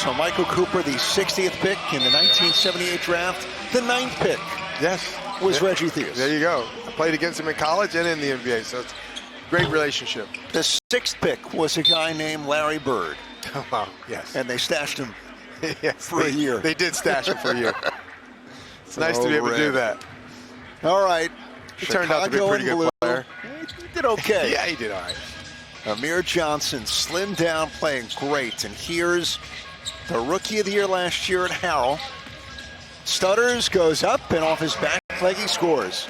So Michael Cooper, the 60th pick in the 1978 draft. The 9th pick was Reggie Theus. There you go. I played against him in college and in the NBA, so it's a great relationship. The 6th pick was a guy named Larry Bird. Oh, wow, yes. And they stashed him for a year. They did stash him for a year. It's nice to be able to do that. All right. He turned out to be a pretty good player. He did okay. Yeah, he did all right. Amir Johnson, slimmed down, playing great. And here's the Rookie of the Year last year at Harrell. Stutters, goes up, and off his back leg he scores.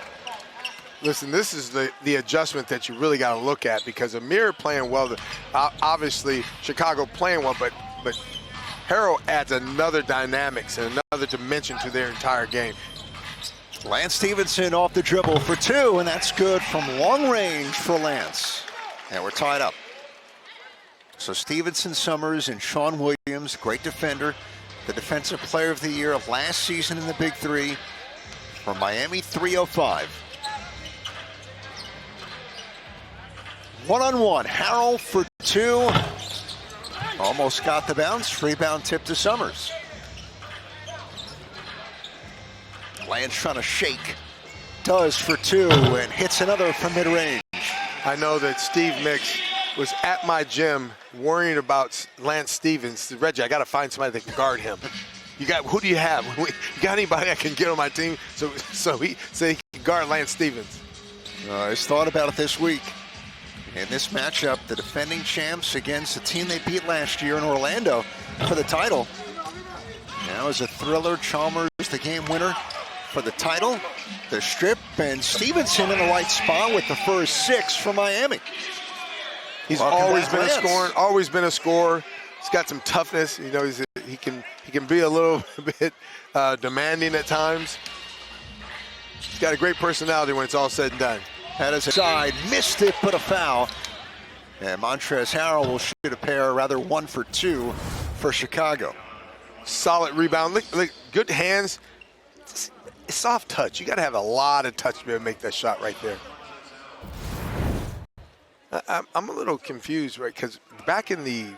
Listen, this is the adjustment that you really got to look at, because Amir playing well, obviously Chicago playing well, but Harrell adds another dynamics and another dimension to their entire game. Lance Stephenson off the dribble for 2, and that's good from long range for Lance. And we're tied up. So Stevenson, Summers, and Sean Williams, great defender, the Defensive Player of the Year last season in the Big Three for Miami 305. One-on-one, Harrell for 2. Almost got the bounce, rebound tip to Summers. Lance trying to shake, does for 2, and hits another from mid-range. I know that Steve Mix was at my gym worrying about Lance Stevens. Reggie, I got to find somebody that can guard him. Who do you have? You got anybody I can get on my team so he can guard Lance Stevens? He's thought about it this week. In this matchup, the defending champs against the team they beat last year in Orlando for the title. Now is a thriller. Chalmers, the game winner for the title. The strip, and Stevenson in the right spot with the first 6 for Miami. He's always been a scorer. He's got some toughness. You know, he can be a little bit demanding at times. He's got a great personality when it's all said and done. That is a side, missed it, but a foul. And Montrezl Harrell will shoot a pair, rather 1 for 2 for Chicago. Solid rebound. Look, good hands. Soft touch. You got to have a lot of touch to be able to make that shot right there. I'm a little confused, right? Because back in the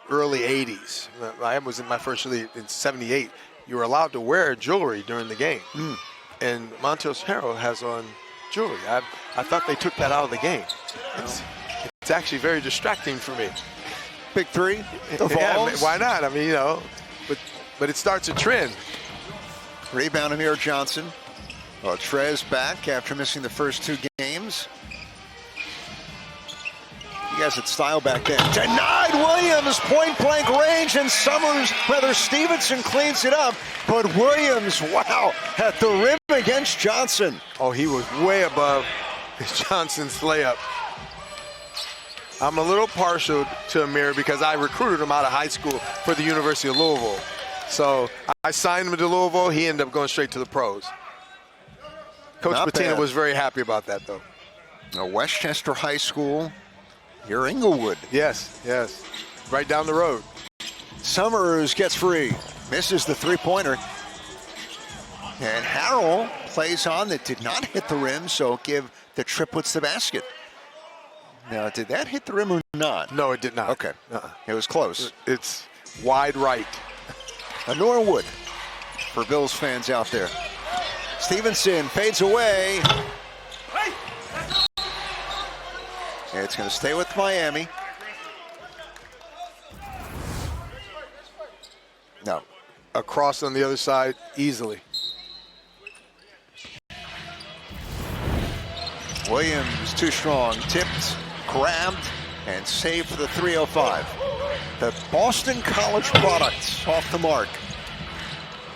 early 80s, I was in my first league in 78, you were allowed to wear jewelry during the game. And Montrezl Harrell has on jewelry. I thought they took that out of the game. It's actually very distracting for me. Big 3? Yeah, why not? I mean, you know, but it starts a trend. Rebound, Amir Johnson. Well, Trezz back after missing the first 2 games. You guys had style back then. Denied Williams, point-blank range, and Stevenson cleans it up. But Williams, wow, at the rim against Johnson. Oh, he was way above Johnson's layup. I'm a little partial to Amir because I recruited him out of high school for the University of Louisville. So I signed him to Louisville. He ended up going straight to the pros. Coach Patina was very happy about that, though. Westchester High School, here Inglewood. Yes, right down the road. Summers gets free, misses the 3-pointer. And Harrell plays on that did not hit the rim, so give the triplets the basket. Now, did that hit the rim or not? No, it did not. Okay, it was close. It's wide right. A Norwood for Bills fans out there. Stevenson fades away. And it's going to stay with Miami. No. Across on the other side, easily. Williams too strong. Tipped, grabbed, and saved for the 305. The Boston College product off the mark.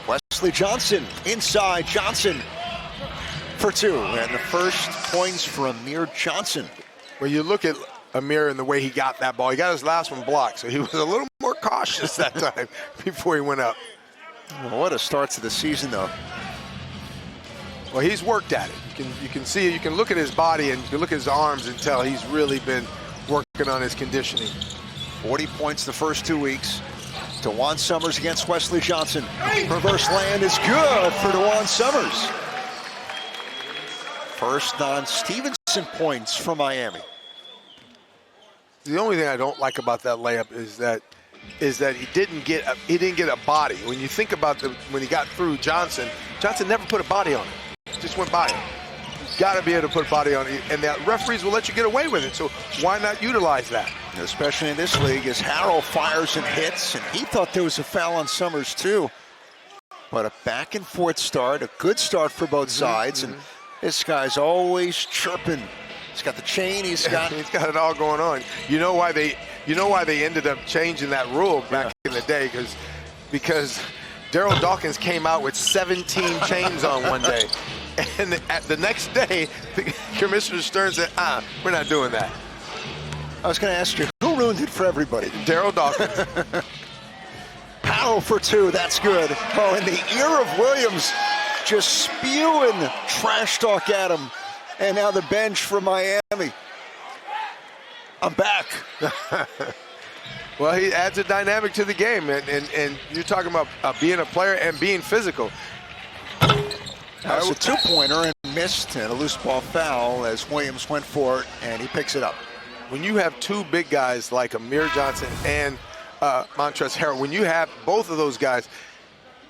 Wesley Johnson inside. Johnson for 2. And the first points for Amir Johnson. When you look at Amir and the way he got that ball, he got his last one blocked, so he was a little more cautious that time before he went up. Well, what a start to the season, though. Well, he's worked at it. You can see it. You can look at his body and you can look at his arms and tell he's really been working on his conditioning. 40 points the first 2 weeks. DeJuan Summers against Wesley Johnson. Reverse land is good for DeJuan Summers. First non-Stevenson points for Miami. The only thing I don't like about that layup is that is that he didn't get a body. When you think about when he got through Johnson never put a body on it. Just went by him. You've got to be able to put a body on it, and the referees will let you get away with it. So why not utilize that? Especially in this league, as Harrell fires and hits, and he thought there was a foul on Summers too. But a back and forth start, a good start for both sides, and this guy's always chirping. He's got the chain, he's got it all going on. You know why they ended up changing that rule back in the day, because Daryl Dawkins came out with 17 chains on one day. And the next day, Commissioner Stern said, we're not doing that. I was going to ask you, who ruined it for everybody? Daryl Dawkins. Powell for two, that's good. Oh, in the ear of Williams, just spewing trash talk at him. And now the bench for Miami. I'm back. Well, he adds a dynamic to the game, and you're talking about being a player and being physical. That was a two-pointer and missed, and a loose ball foul as Williams went for it, and he picks it up. When you have two big guys like Amir Johnson and Montrezl Harrell, when you have both of those guys,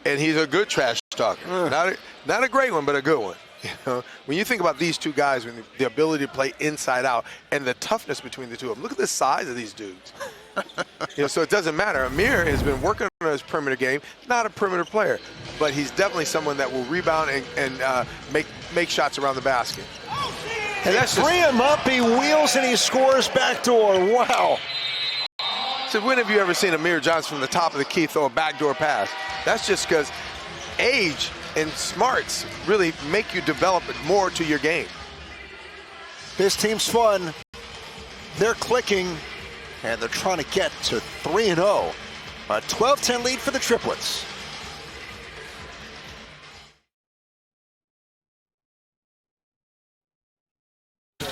and he's a good trash talker, not a great one, but a good one. You know, when you think about these two guys, when the ability to play inside out and the toughness between the two of them, look at the size of these dudes. So it doesn't matter. Amir has been working on his perimeter game, not a perimeter player, but he's definitely someone that will rebound and make shots around the basket. And that's free him up, he wheels and he scores backdoor. Wow. So when have you ever seen Amir Johnson from the top of the key throw a backdoor pass? That's just because age and smarts really make you develop more to your game. This team's fun. They're clicking, and they're trying to get to 3-0. A 12-10 lead for the Triplets.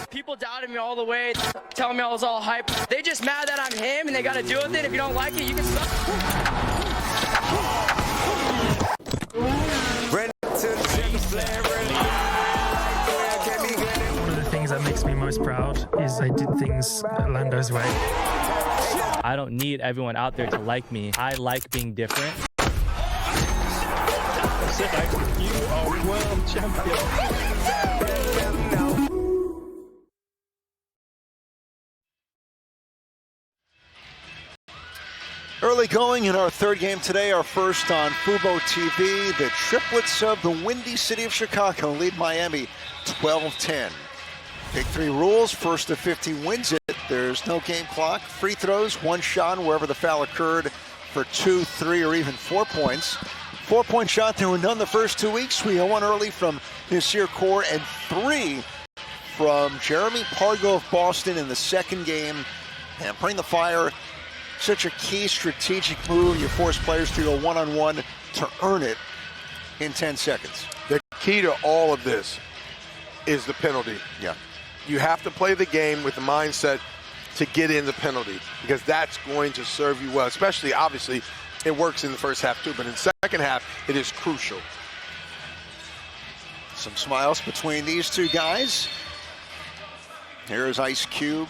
People doubted me all the way, telling me I was all hype. They just mad that I'm him, and they got to deal with it. If you don't like it, you can suck. One of the things that makes me most proud is I did things Orlando's way. I don't need everyone out there to like me. I like being different. You are world champion. Early going in our third game today, our first on Fubo TV. The Triplets of the Windy City of Chicago lead Miami 12-10. Big three rules, first to 50 wins it. There's no game clock. Free throws, one shot wherever the foul occurred for 2, 3, or even 4 points. 4-point shot, there were none the first 2 weeks. We had one early from Nasir Kaur and 3 from Jeremy Pargo of Boston in the second game. And bring the fire. Such a key strategic move. You force players to go one-on-one to earn it in 10 seconds. The key to all of this is the penalty. Yeah. You have to play the game with the mindset to get in the penalty, because that's going to serve you well. Especially, obviously, it works in the first half too, but in the second half, it is crucial. Some smiles between these two guys. Here's Ice Cube.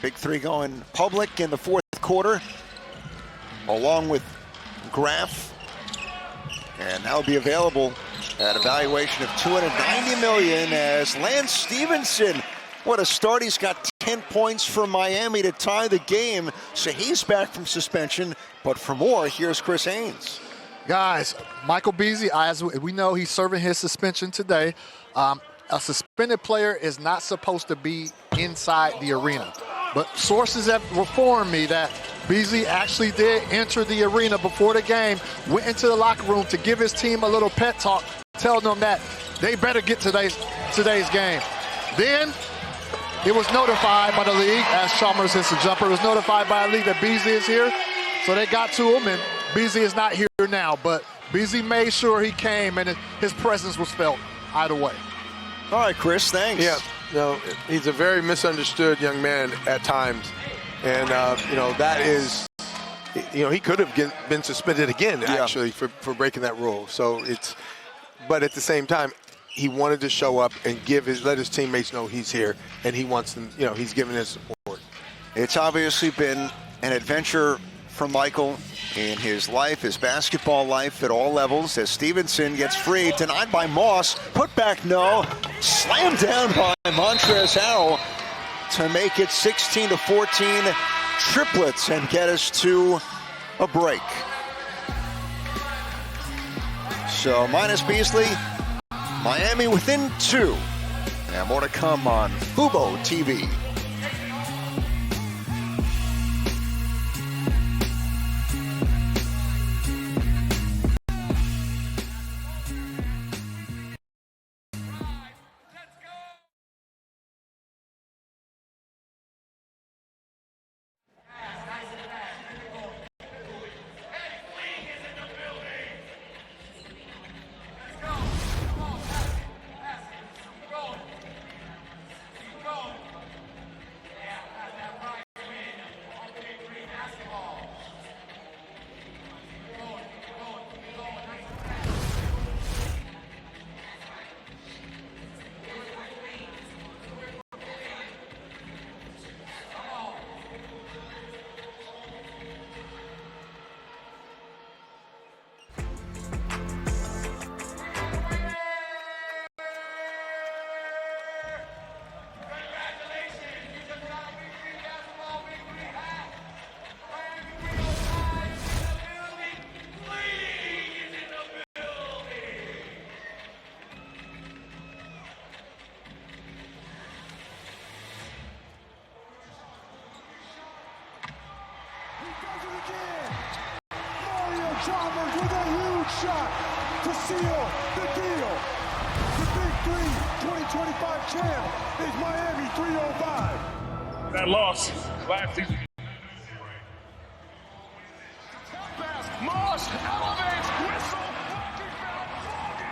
Big three going public in the fourth quarter, along with Graf. And that'll be available at a valuation of $290 million as Lance Stevenson, what a start. He's got 10 points for Miami to tie the game. So he's back from suspension. But for more, here's Chris Haynes. Guys, Michael Beasley, as we know, he's serving his suspension today. A suspended player is not supposed to be inside the arena. But sources have informed me that Beasley actually did enter the arena before the game, went into the locker room to give his team a little pep talk, telling them that they better get today's game. Then it was notified by the league, as Chalmers hits the jumper, it was notified by the league that Beasley is here. So they got to him, and Beasley is not here now. But Beasley made sure he came, and his presence was felt either way. All right, Chris, thanks. Yeah. No, he's a very misunderstood young man at times, and that is, he could have been suspended again actually for breaking that rule. So but at the same time, he wanted to show up and let his teammates know he's here, and he wants them. He's giving his support. It's obviously been an adventure for Michael in his life, his basketball life at all levels, as Stevenson gets free, denied by Moss, put back no, slammed down by Montrezl Harrell to make it 16-14 triplets and get us to a break. So minus Beasley, Miami within 2. And more to come on Fubo TV. Chalmers with a huge shot to seal the deal. The Big Three 2025 champ is Miami 305. That loss last season. Moss elevates, whistle, blocking foul, ball game.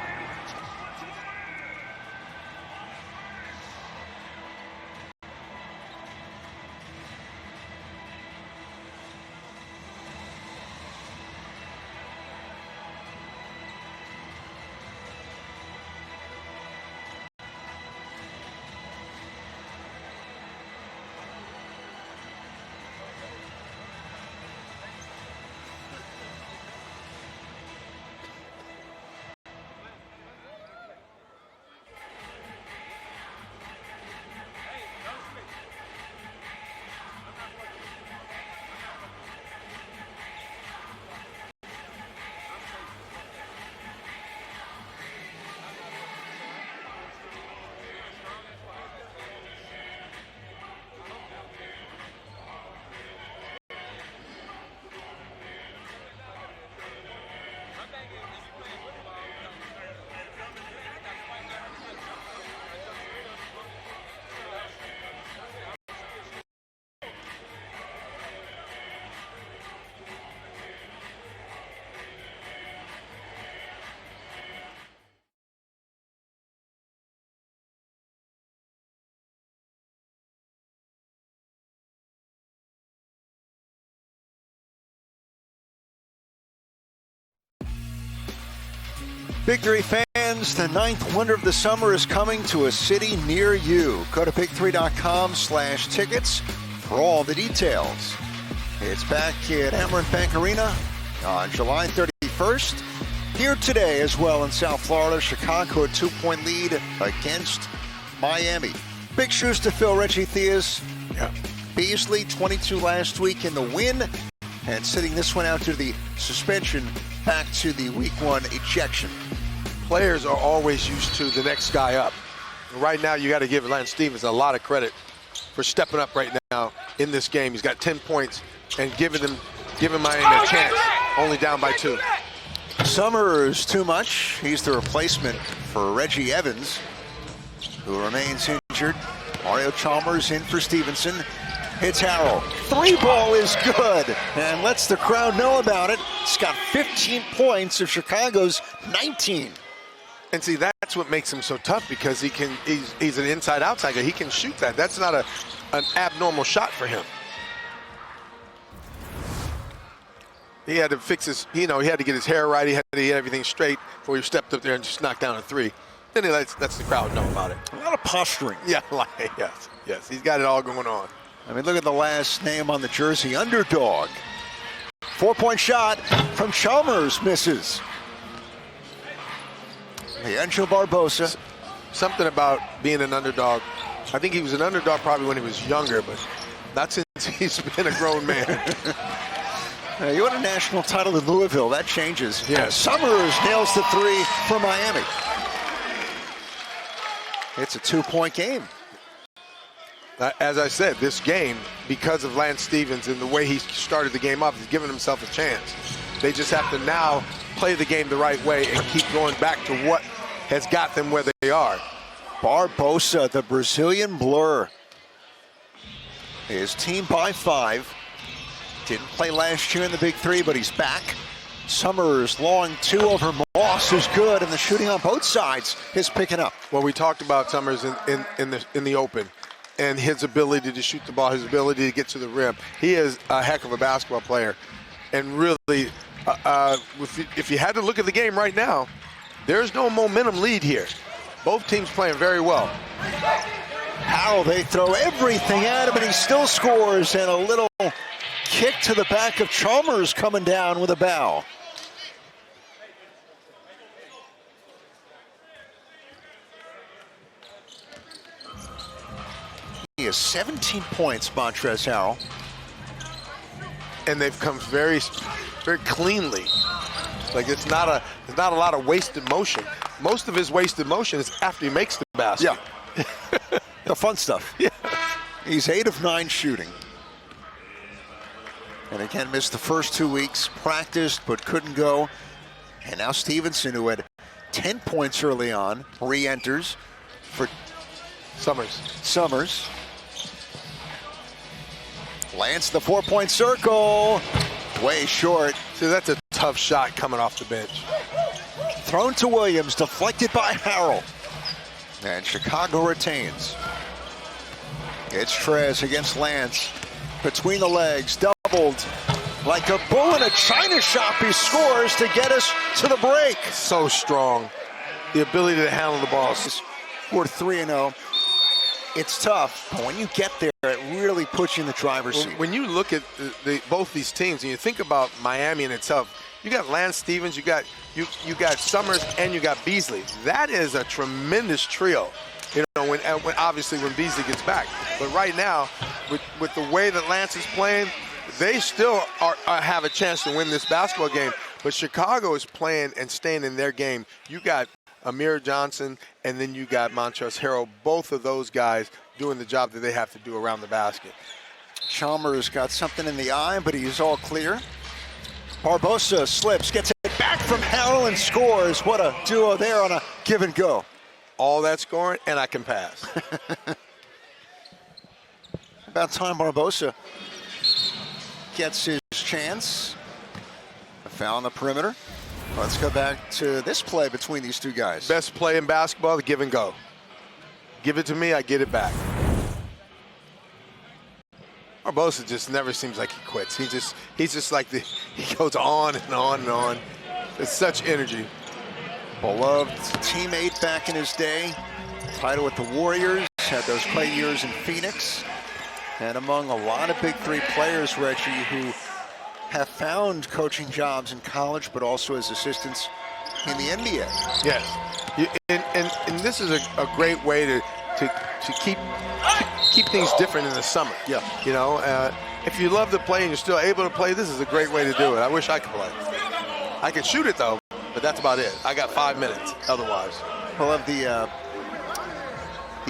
Big Three fans, the 9th wonder of the summer is coming to a city near you. Go to big3.com/tickets for all the details. It's back at Amerant Bank Arena on July 31st. Here today as well in South Florida, Chicago a 2-point lead against Miami. Big shoes to fill, Reggie Theus. Yeah. Beasley, 22 last week in the win, and sitting this one out to the suspension, back to the week 1 ejection. Players are always used to the next guy up. Right now, you got to give Lance Stevens a lot of credit for stepping up right now in this game. He's got 10 points and giving Miami a chance, only down by 2. Summers too much. He's the replacement for Reggie Evans, who remains injured. Mario Chalmers in for Stevenson. Hits Harrell. 3-ball is good and lets the crowd know about it. It's got 15 points of Chicago's 19. And see, that's what makes him so tough, because he's an inside-outside guy. He can shoot that. That's not an abnormal shot for him. He had to fix his, he had to get his hair right. He had to get everything straight before he stepped up there and just knocked down a 3. Then he lets the crowd know about it. A lot of posturing. Yeah, yes. He's got it all going on. I mean, look at the last name on the jersey, Underdog. 4-point shot from Chalmers, misses. Leandro Barbosa. Something about being an underdog. I think he was an underdog probably when he was younger, but not since he's been a grown man. You won a national title in Louisville. That changes. Yeah. Summers nails the three for Miami. It's a 2-point game. As I said, this game, because of Lance Stevens and the way he started the game off, he's given himself a chance. They just have to now play the game the right way and keep going back to what has got them where they are. Barbosa, the Brazilian blur. His team by 5. Didn't play last year in the Big 3, but he's back. Summers, long 2 over Moss is good, and the shooting on both sides is picking up. Well, we talked about Summers in the open, and his ability to shoot the ball, his ability to get to the rim. He is a heck of a basketball player, and really, if you had to look at the game right now, there's no momentum lead here. Both teams playing very well. Harrell, they throw everything at him, and he still scores, and a little kick to the back of Chalmers coming down with a bow. He has 17 points, Montrezl Harrell. And they've come very, very cleanly. Like it's not a lot of wasted motion. Most of his wasted motion is after he makes the basket. Yeah. The fun stuff. Yeah. He's 8 of 9 shooting. And again, missed the first 2 weeks, practiced but couldn't go. And now Stevenson, who had 10 points early on, re-enters for Summers. Lands the 4-point circle. Way short. See, that's a tough shot coming off the bench. Thrown to Williams, deflected by Harrell. And Chicago retains. It's Trezz against Lance. Between the legs, doubled. Like a bull in a china shop, he scores to get us to the break. So strong. The ability to handle the ball. We're 3-0. It's tough, but when you get there, it really puts you in the driver's seat. When you look at both these teams and you think about Miami in itself, you got Lance Stevens, you got Summers, and you got Beasley. That is a tremendous trio. You know, when obviously when Beasley gets back. But right now, with the way that Lance is playing, they still have a chance to win this basketball game. But Chicago is playing and staying in their game. You got Amir Johnson, and then you got Montrezl Harrell. Both of those guys doing the job that they have to do around the basket. Chalmers got something in the eye, but he's all clear. Barbosa slips, gets it back from Harrell and scores. What a duo there on a give and go. All that scoring, and I can pass. About time Barbosa gets his chance. A foul on the perimeter. Let's go back to this play between these two guys. Best play in basketball, the give and go. Give it to me, I get it back. Barbosa just never seems like he quits. He's just like he goes on and on and on. It's such energy. Beloved teammate back in his day. Title with the Warriors. Had those play years in Phoenix. And among a lot of Big 3 players, Reggie, who have found coaching jobs in college, but also as assistants in the NBA. Yes, and this is a great way to keep things different in the summer. Yeah, you know, if you love to play and you're still able to play, this is a great way to do it. I wish I could play. I could shoot it though, but that's about it. I got 5 minutes otherwise. I love the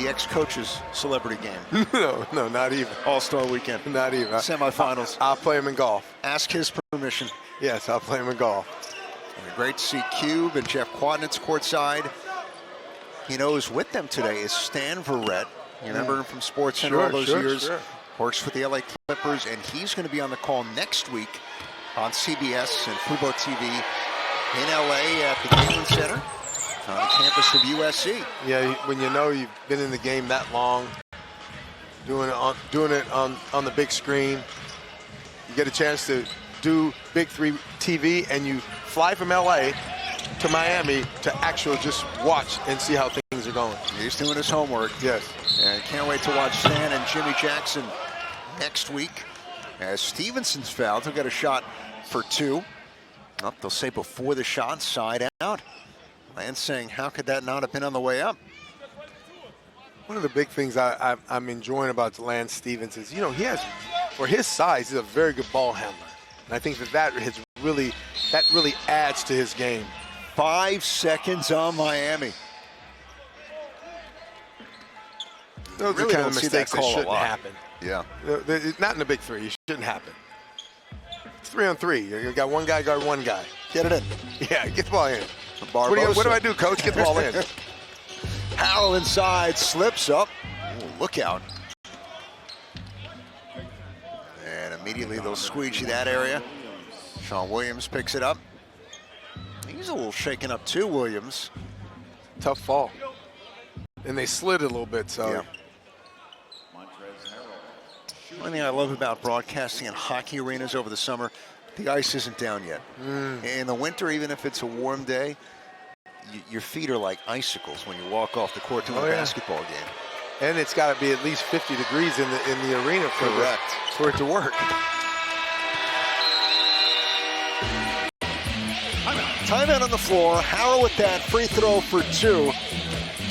ex-coach's celebrity game. No, not even. All-Star weekend. Not even. Semifinals. I'll play him in golf. Ask his permission. Yes, I'll play him in golf. And great to see Cube and Jeff Quadnitz courtside. You know who's with them today is Stan Verrett. You remember him from SportsCenter all those years. Sure. Works for the LA Clippers, and he's going to be on the call next week on CBS and Fubo TV in LA at the Galen Center on the campus of USC. Yeah, when you know you've been in the game that long, doing it on the big screen, you get a chance to do Big 3 TV, and you fly from LA to Miami to actually just watch and see how things are going. He's doing his homework. Yes. And can't wait to watch Stan and Jimmy Jackson next week. As Stevenson's fouled, he'll get a shot for 2. Up, they'll say before the shot, side out. Lance saying, how could that not have been on the way up? One of the big things I'm enjoying about Lance Stevens is, he has, for his size, he's a very good ball handler. And I think that really adds to his game. 5 seconds on Miami. Those Really are kind don't of see that mistakes that call a shouldn't lot. happen. Yeah. Not in the big 3. It shouldn't happen. It's 3-on-3. You got one guy guard one guy. Get it in. Yeah, get the ball in. Barbosa. What do I do, Coach? Get the ball in. Harrell inside, slips up. Ooh, look out. And immediately they'll squeegee that area. Sean Williams picks it up. He's a little shaken up too, Williams. Tough fall. And they slid a little bit, so. Yeah. One thing I love about broadcasting in hockey arenas over the summer, the ice isn't down yet. In the winter, even if it's a warm day, your feet are like icicles when you walk off the court to a basketball game. And it's got to be at least 50 degrees in the arena for it to work. Timeout on the floor. Harrell with that free throw for 2.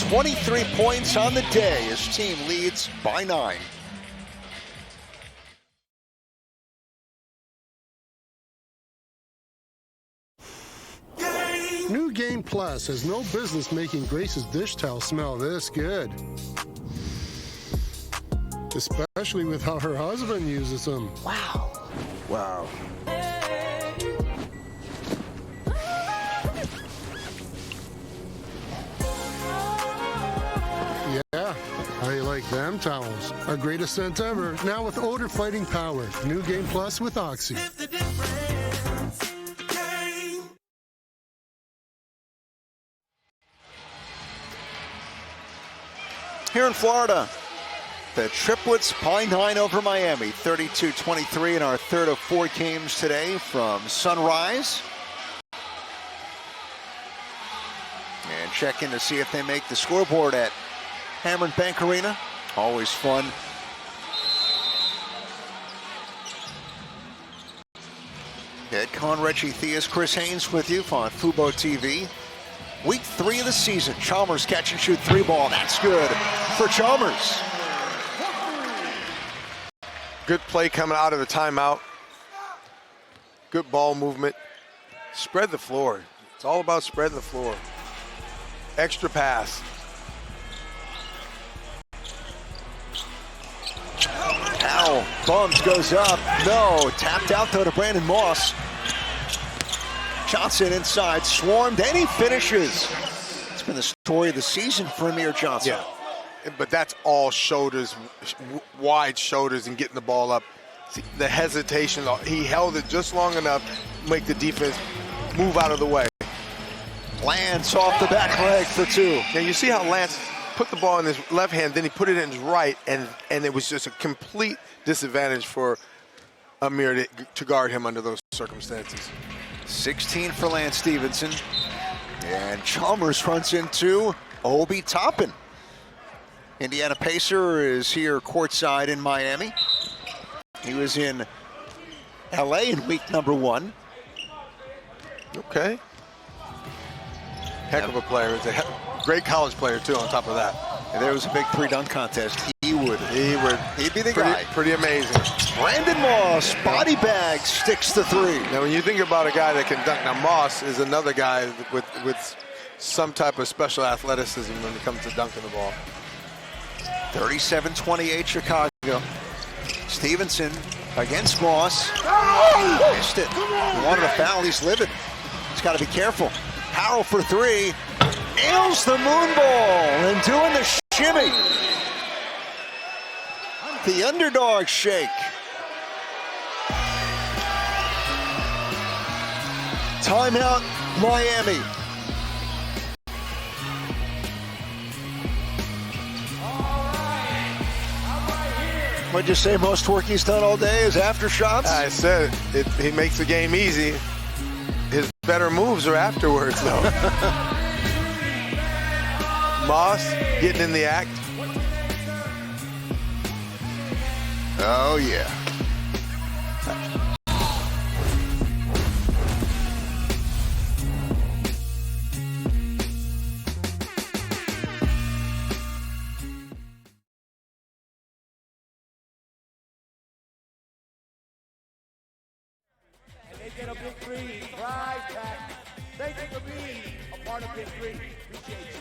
23 points on the day. His team leads by 9. New Game Plus has no business making Grace's dish towel smell this good. Especially with how her husband uses them. Wow. Wow. Yeah, how you like them towels? Our greatest scent ever, now with odor fighting power. New Game Plus with Oxy. Here in Florida, the Triplets by 9 over Miami, 32-23 in our third of 4 games today from Sunrise. And check in to see if they make the scoreboard at Hammered Bank Arena. Always fun. Ed Con, Reggie Theus, Chris Haynes with you on Fubo TV. Week 3 of the season. Chalmers catch and shoot 3 ball. That's good for Chalmers. Good play coming out of the timeout. Good ball movement. Spread the floor. It's all about spreading the floor. Extra pass. Powell bumps, goes up. No, tapped out though to Brandon Moss. Johnson inside, swarmed, and he finishes. It's been the story of the season for Amir Johnson. Yeah, but that's all shoulders, wide shoulders and getting the ball up. See, the hesitation, he held it just long enough to make the defense move out of the way. Lance off the back leg for 2. Now you see how Lance put the ball in his left hand, then he put it in his right, and it was just a complete disadvantage for Amir to guard him under those circumstances. 16 for Lance Stevenson. And Chalmers runs into Obi Toppin. Indiana Pacer is here courtside in Miami. He was in LA in week number 1. Okay. Heck of a player. He's a great college player, too, on top of that. And there was a big 3-dunk contest. He'd be the guy. Pretty amazing. Brandon Moss, body bag, sticks the 3. Now, when you think about a guy that can dunk, now Moss is another guy with some type of special athleticism when it comes to dunking the ball. 37-28 Chicago. Stevenson against Moss. Missed it. He wanted a foul. He's livid. He's got to be careful. Harrell for 3. Nails the moon ball and doing the shimmy. The underdog shake. Timeout, Miami. What'd you say most work he's done all day is after shots? I said it. He makes the game easy. His better moves are afterwards, though. Moss getting in the act. Oh, yeah. And they get a big three. Right back. Thank you for being a part of Big Three. Appreciate you.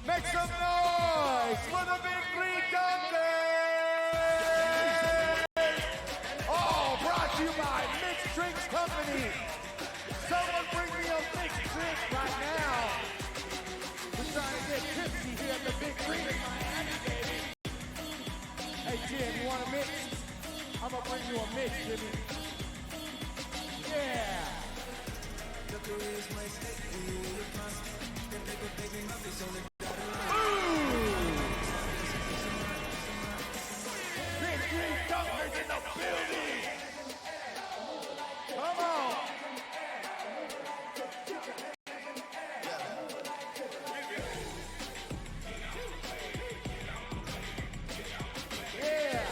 Make some noise for the Big Three Dungeons! Oh, brought to you by Mixed Drinks Company. Someone bring me a mixed drink right now. We're trying to get tipsy here at the Big Three in Miami, baby. Hey, Jim, you want a mix? I'm gonna bring you a mix, Jimmy. Yeah. Big Three Dungeons in the building. Come on. Yeah.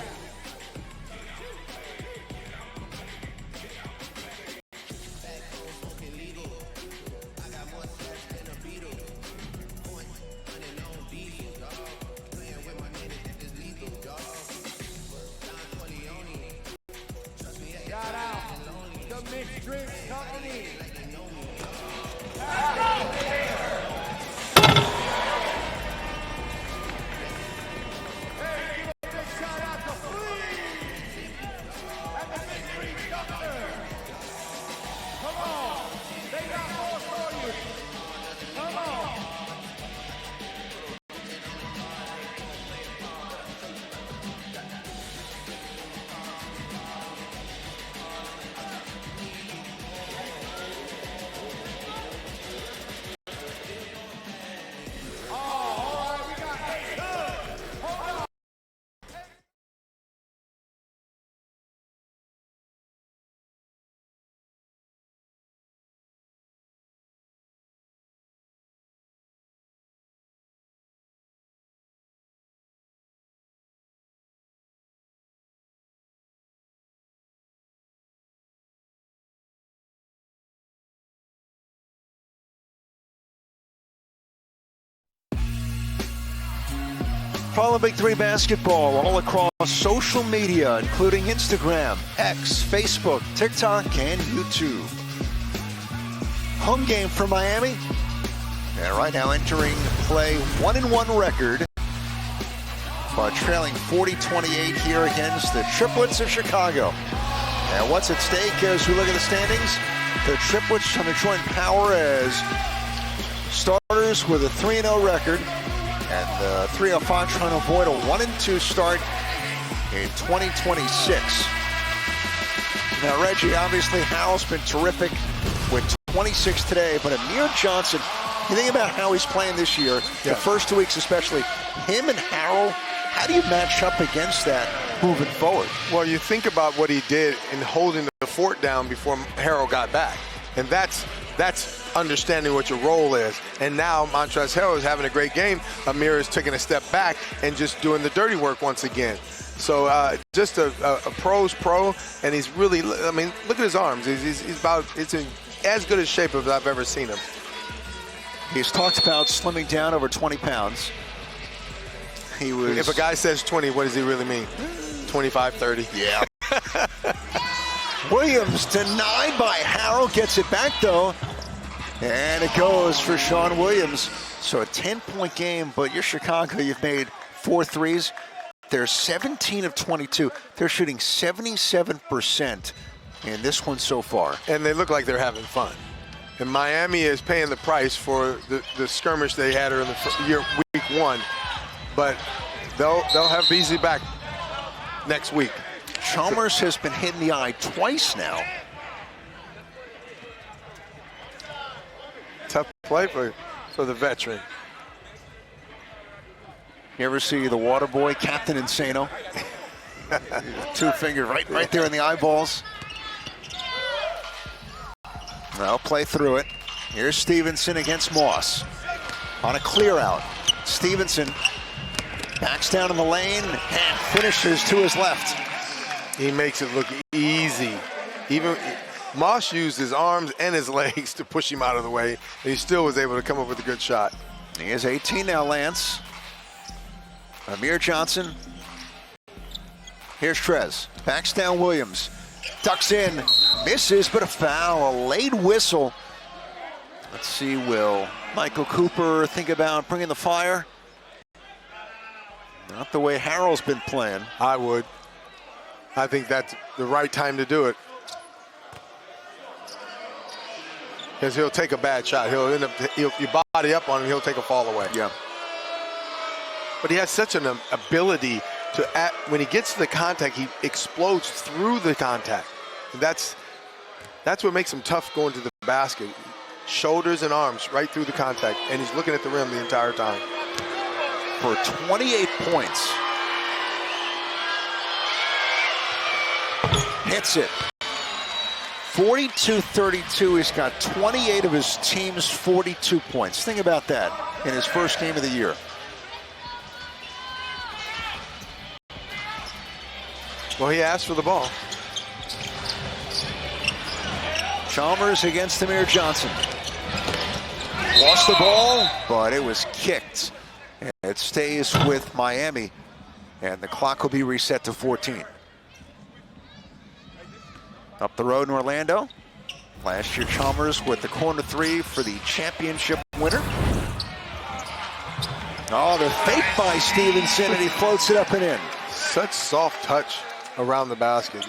Shout out the Mixed Drinks Company. Hey, give a big shout out to Flea and the Big Three Dungeons. Come on, they got more for you. Come on. Follow Big Three Basketball all across social media, including Instagram, X, Facebook, TikTok, and YouTube. Home game for Miami. And right now entering play 1-1 record, but trailing 40-28 here against the Triplets of Chicago. And what's at stake as we look at the standings? The Triplets trying to join power as starters with a 3-0 record. And the 305 trying to avoid a 1-2 start in 2026. Now, Reggie, obviously, Harrell's been terrific with 26 today, but Amir Johnson, you think about how he's playing this year, the first 2 weeks especially, him and Harrell, how do you match up against that moving forward? Well, you think about what he did in holding the fort down before Harrell got back. And that's understanding what your role is. And now Montrezl Harrell is having a great game. Amir is taking a step back and just doing the dirty work once again. So just a pro's pro, and he's really, I mean, look at his arms. It's in as good a shape as I've ever seen him. He's talked about slimming down over 20 pounds. He was. If a guy says 20, what does he really mean? 25, 30? Yeah. Williams denied by Harrell, gets it back though. And it goes for Sean Williams. So a 10-point game, but you're Chicago, you've made 4 threes. They're 17 of 22. They're shooting 77% in this one so far. And they look like they're having fun. And Miami is paying the price for the skirmish they had in the week 1. But they'll have Beasley back next week. Chalmers has been hit in the eye twice now. Tough play for the veteran. You ever see the water boy, Captain Insano? 2 fingers right there in the eyeballs. Well, play through it. Here's Stevenson against Moss. On a clear out. Stevenson backs down in the lane and finishes to his left. He makes it look easy. Even Moss used his arms and his legs to push him out of the way, and he still was able to come up with a good shot. He is 18 now, Lance. Amir Johnson. Here's Trezz. Backs down Williams. Ducks in. Misses, but a foul. A late whistle. Let's see, will Michael Cooper think about bringing the fire? Not the way Harrell's been playing. I would. I think that's the right time to do it. Because he'll take a bad shot. You body up on him, he'll take a fall away. Yeah. But he has such an ability to, when he gets to the contact, he explodes through the contact. And that's what makes him tough going to the basket. Shoulders and arms right through the contact, and he's looking at the rim the entire time. For 28 points. Hits it. 42-32. He's got 28 of his team's 42 points. Think about that in his first game of the year. Well, he asked for the ball. Chalmers against Amir Johnson. Lost the ball, but it was kicked. And it stays with Miami, and the clock will be reset to 14. Up the road in Orlando. Last year, Chalmers with the corner 3 for the championship winner. Oh, the fake by Stevenson, and he floats it up and in. Such soft touch around the basket.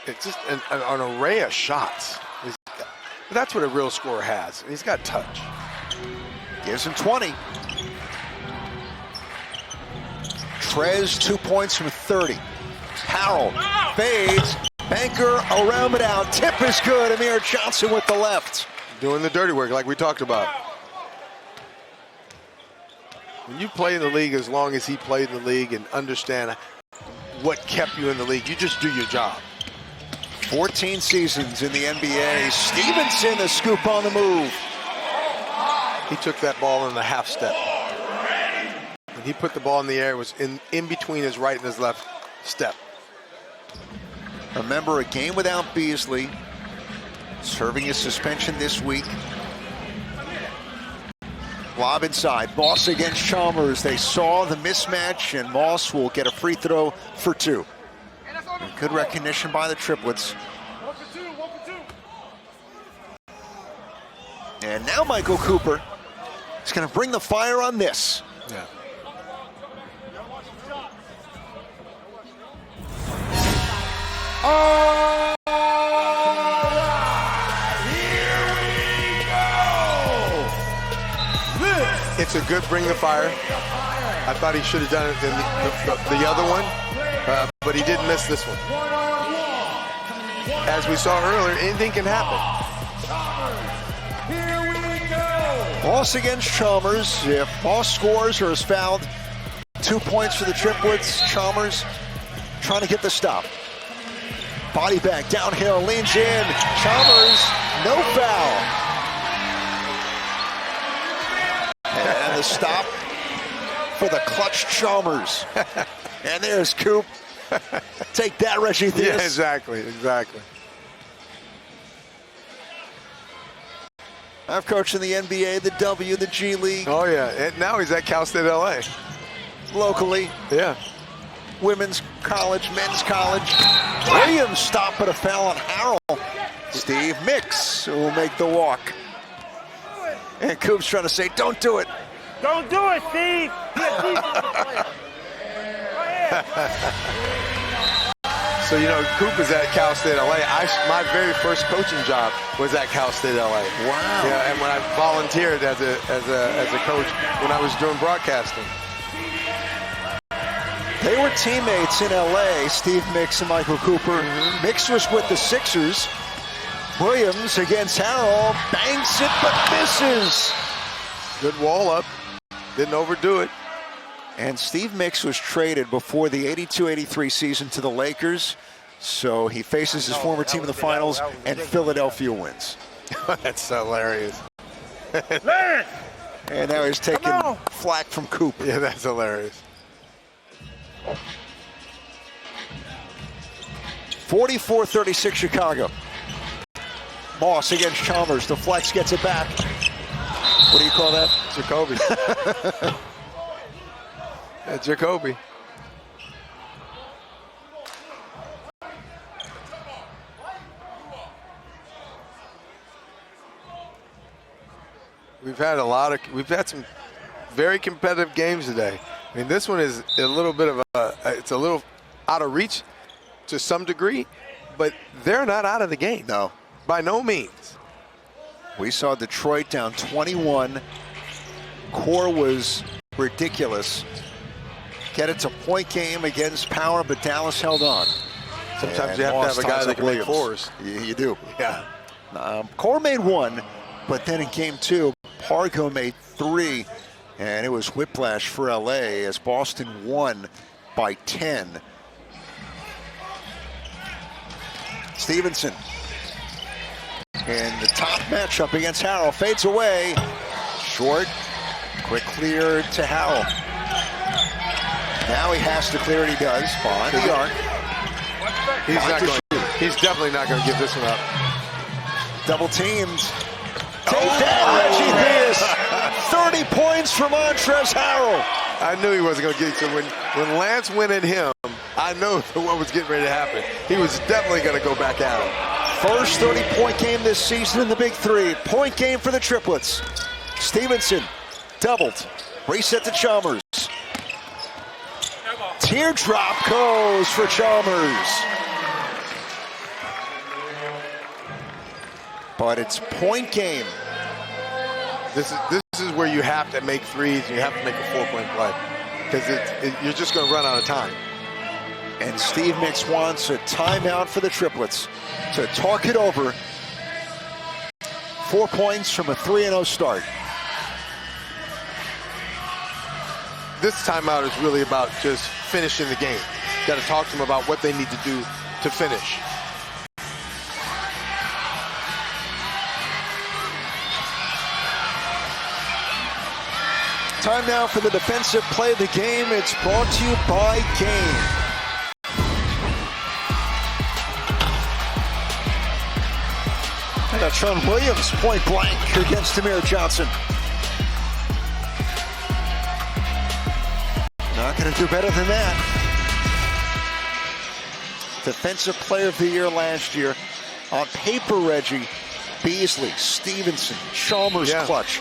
It's just an array of shots. That's what a real scorer has. He's got touch. Gives him 20. Trezz 2 points from 30. Harrell fades. Banker around it out. Tip is good. Amir Johnson with the left. Doing the dirty work like we talked about. When you play in the league as long as he played in the league and understand what kept you in the league, you just do your job. 14 seasons in the NBA. Stevenson, the scoop on the move. He took that ball in the half step. When he put the ball in the air, it was in between his right and his left step. Remember, a game without Beasley, serving his suspension this week. Lob inside. Moss against Chalmers. They saw the mismatch, and Moss will get a free throw for 2. And good recognition by the Triplets. And now Michael Cooper is going to bring the fire on this. Yeah. All right, here we go. It's a good bring the fire. I thought he should have done it in the other one, but he didn't miss this one. As we saw earlier, anything can happen. Here we go. Moss against Chalmers. If Moss scores or is fouled, 2 points for the Triplets. Chalmers trying to get the stop. Body back, downhill, leans in. Chalmers, no foul. And the stop for the clutch Chalmers. And there's Coop. Take that, Reggie Theus. Yeah, exactly. I've coached in the NBA, the W, the G League. Oh, yeah. And now he's at Cal State LA. Locally. Yeah. Women's college, men's college. Williams stop but a foul on Harrell. Steve Mix will make the walk. And Coop's trying to say, don't do it. Don't do it, Steve. So, you know, Coop is at Cal State LA. My very first coaching job was at Cal State LA. Wow. Yeah, and when I volunteered as a coach when I was doing broadcasting. They were teammates in LA, Steve Mix and Michael Cooper. Mix was with the Sixers. Williams against Harrell, banks it but misses. Good wall up, didn't overdo it. And Steve Mix was traded before the 82-83 season to the Lakers, so he faces his former team in the finals, and Philadelphia wins. That's hilarious. And now he's taking flack from Coop. Yeah, that's hilarious. 44-36 Chicago. Moss against Chalmers. The flex gets it back. What do you call that? Jacoby. Yeah, Jacoby. We've had some very competitive games today. I mean, this one is a little bit of it's a little out of reach to some degree, but they're not out of the game. No. By no means. We saw Detroit down 21. Core was ridiculous. Get it to point game against power, but Dallas held on. Sometimes you have to have a guy that can make fours. You do. Yeah. Core made one, but then in game two, Pargo made three, and it was whiplash for LA as Boston won by 10. Stevenson in the top matchup against Harrell fades away. Short, quick clear to Harrell. Now he has to clear, and he does. Behind the arc. He's definitely not going to give this one up. Double teamed. Take that, Reggie Theus. 30 points from Montrezl Harrell. I knew he wasn't going to get it. So when Lance went at him, I know what was getting ready to happen. He was definitely going to go back at him. First 30-point game this season in the Big Three. Point game for the Triplets. Stevenson doubled. Reset to Chalmers. Teardrop goes for Chalmers. But it's point game. This is where you have to make threes and you have to make a 4-point play because you're just going to run out of time. And Steve Mix wants a timeout for the Triplets to talk it over. 4 points from a 3-0 start. This timeout is really about just finishing the game. Got to talk to them about what they need to do to finish. Time now for the defensive play of the game. It's brought to you by Game. And Sean Williams point blank against Amir Johnson. Not going to do better than that. Defensive player of the year last year. On paper, Reggie, Beasley, Stevenson, Chalmers clutch.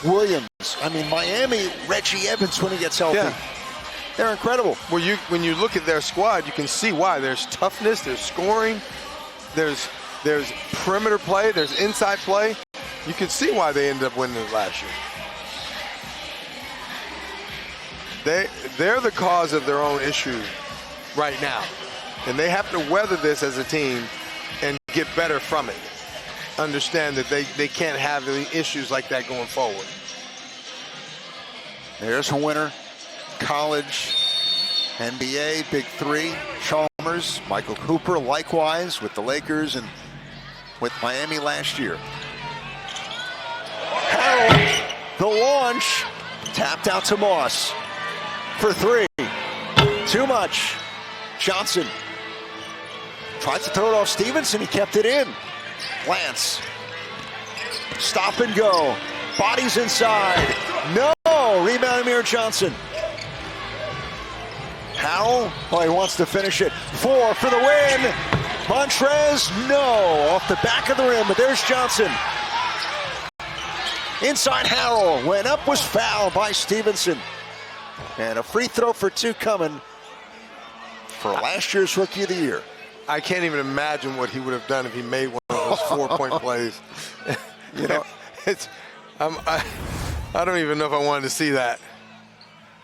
Williams. I mean, Miami, Reggie Evans when he gets healthy. Yeah. They're incredible. Well, when you look at their squad, you can see why. There's toughness, there's scoring, there's perimeter play, there's inside play. You can see why they ended up winning it last year. They're the cause of their own issue right now. And they have to weather this as a team and get better from it. Understand that they can't have any issues like that going forward. There's a winner. College, NBA, Big Three. Chalmers, Michael Cooper, likewise with the Lakers and with Miami last year. Harrell, the launch, tapped out to Moss for three. Too much. Johnson tried to throw it off Stevenson. He kept it in. Lance. Stop and go. Bodies inside. No. Rebound Amir Johnson. Harrell. Oh, he wants to finish it. 4 for the win. Montrez. No. Off the back of the rim, but there's Johnson. Inside Harrell. Went up, was fouled by Stevenson. And a free throw for 2 coming for last year's Rookie of the Year. I can't even imagine what he would have done if he made one of those 4-point plays. You know, I don't even know if I wanted to see that.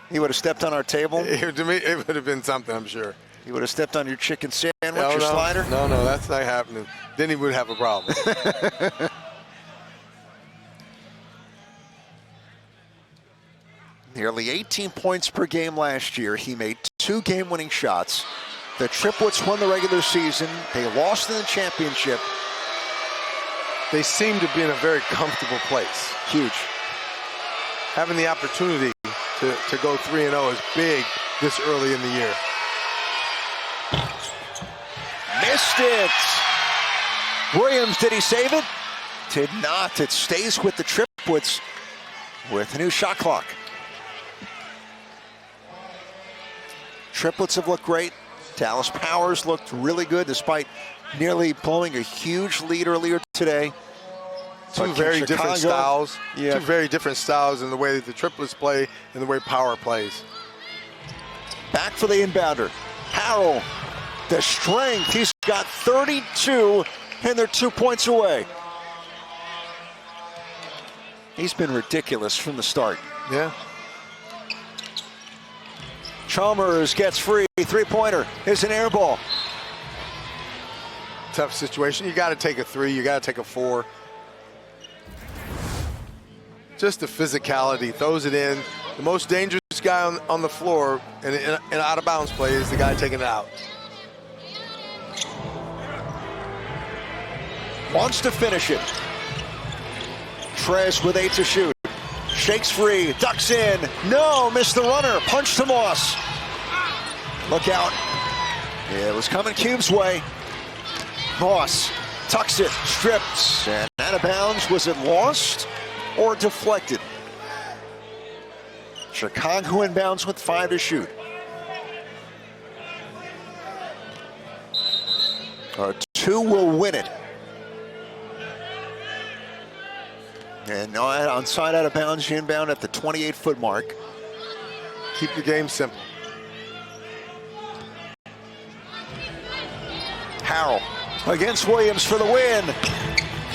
He would have stepped on our table. To me, it would have been something, I'm sure. He would have stepped on your chicken sandwich, No, your slider. No, that's not happening. Then he would have a problem. Nearly 18 points per game last year. He made 2 game-winning shots. The Triplets won the regular season. They lost in the championship. They seem to be in a very comfortable place. Huge. Having the opportunity to go 3-0 is big this early in the year. Missed it. Williams, did he save it? Did not. It stays with the Triplets with a new shot clock. Triplets have looked great. Dallas Powers looked really good despite nearly blowing a huge lead earlier today. Two very different styles. Yeah. Two very different styles in the way that the Triplets play and the way Power plays. Back for the inbounder. Harrell, the strength. He's got 32, and they're 2 points away. He's been ridiculous from the start. Yeah. Chalmers gets free. Three-pointer is an air ball. Tough situation. You got to take a 3. You got to take a 4. Just the physicality. Throws it in. The most dangerous guy on the floor in an out-of-bounds play is the guy taking it out. Wants to finish it. Trezz with 8 to shoot. Shakes free, ducks in. No, missed the runner. Punch to Moss. Look out. It was coming Cube's way. Moss tucks it, strips, and out of bounds. Was it lost or deflected? Chicago inbounds with 5 to shoot. 2 will win it. And onside out of bounds, inbound at the 28-foot mark. Keep the game simple. Harrell against Williams for the win.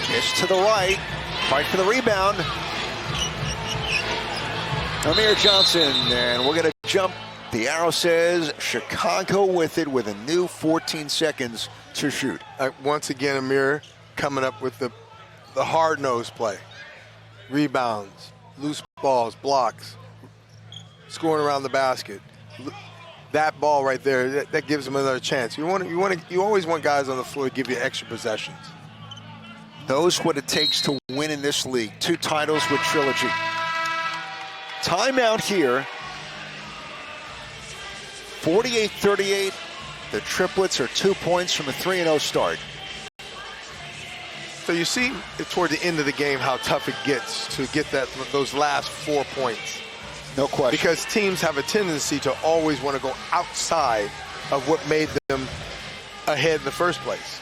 It's to the right. Fight for the rebound. Amir Johnson, and we're going to jump. The arrow says Chicago with it with a new 14 seconds to shoot. Once again, Amir coming up with the hard-nosed play. Rebounds, loose balls, blocks, scoring around the basket. That ball right there, that gives them another chance. You always want guys on the floor to give you extra possessions. Knows what it takes to win in this league. 2 titles with Trilogy. Timeout here. 48-38. The Triplets are 2 points from a 3-0 start. So you see toward the end of the game how tough it gets to get those last 4 points. No question. Because teams have a tendency to always want to go outside of what made them ahead in the first place.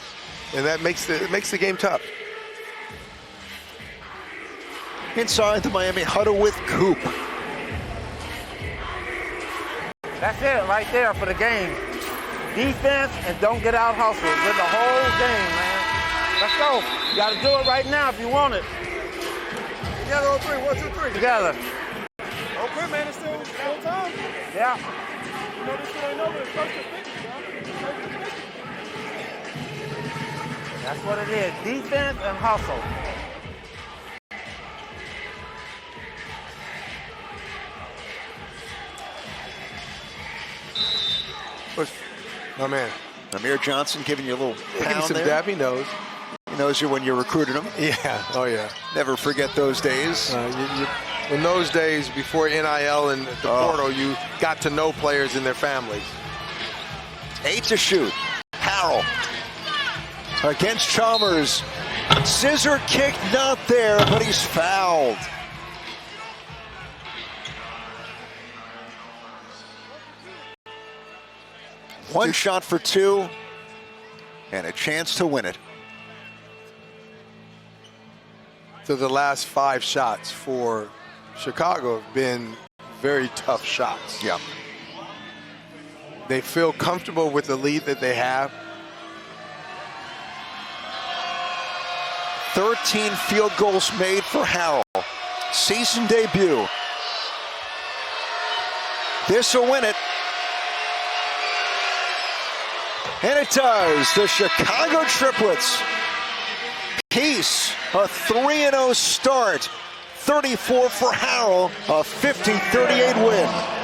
And that makes the game tough. Inside the Miami huddle with Coop. That's it right there for the game. Defense and don't get out hustled. Win the whole game, man. Let's go. You got to do it right now if you want it. Together on 3. 1, 2, 3. Together. Okay, man. It's still time. Yeah. You know this shit ain't over. It's first to 50, That's what it is. Defense and hustle. My man. Amir Johnson giving you a little pound some there. dab. He knows. He knows you when you recruited him. Yeah. Oh, yeah. Never forget those days. In those days, before NIL and the portal, you got to know players and their families. 8 to shoot. Harrell against Chalmers. Scissor kick not there, but he's fouled. One shot for 2 and a chance to win it. So the last 5 shots for Chicago have been very tough shots. Yeah. They feel comfortable with the lead that they have. 13 field goals made for Harrell. Season debut. This will win it. And it does. The Chicago Triplets piece a 3-0 start. 34 for Harrell, a 50-38 win.